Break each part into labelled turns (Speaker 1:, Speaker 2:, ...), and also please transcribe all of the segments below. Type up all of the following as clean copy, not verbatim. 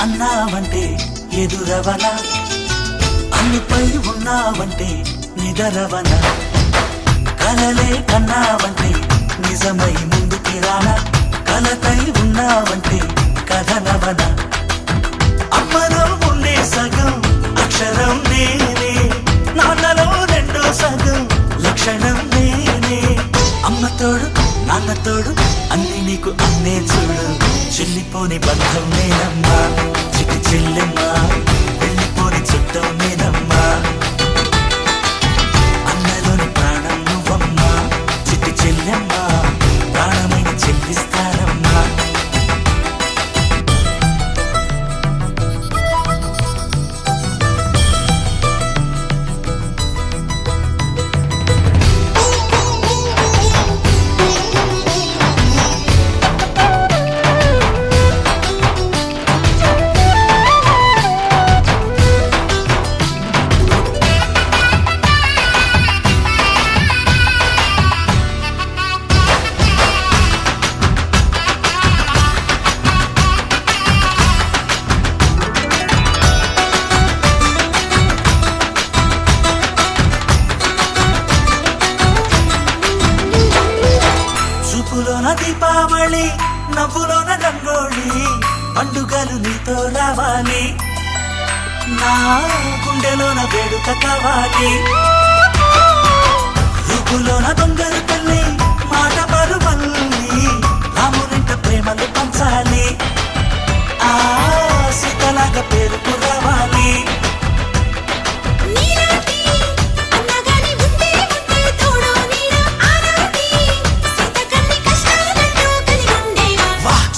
Speaker 1: అన్నావంటే ఎదురవనా, అన్నిపై ఉన్నావంటే నిదరవనా, కలలే కన్నావంటే నిజమై ముందుకి రానా, కలతై ఉన్నావంటే కథనవనా. అమ్మలో ఉండే సగం అక్షరం నేనే, నాన్నలో రెండో సగం లక్షణం నేనే. అమ్మతోడు నాన్నతోడు అన్ని నీకు అన్నే చూడు, చెల్లిపోని బంధం నేనమ్మా, చిట్టి చెల్లెమ్మా, వెళ్ళిపోని చుట్టం నేనమ్మా. అన్నలోని ప్రాణం నువ్వమ్మా, చిట్టి చెల్లెమ్మా, ప్రాణమైన చెల్లిస్తానమ్మా. చూపులోన దీపావళి, నవ్వులోన రంగోళి, పండుగలు నీతో రావాలి, నా గుండెలోన వేడుక కావాలి. రూపులోన దొంగలు తల్లి, మాట పరుమల్లి, రామునింట ప్రేమలు పంచాలి, ఆ సీతలాగా పేరుకు రావాలి.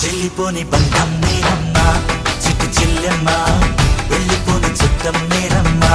Speaker 1: వెళ్ళిపోని బంధం నేనమ్మా, చిట్టి చెల్లెమ్మా, వెళ్ళిపోని చుట్టం నేనమ్మా.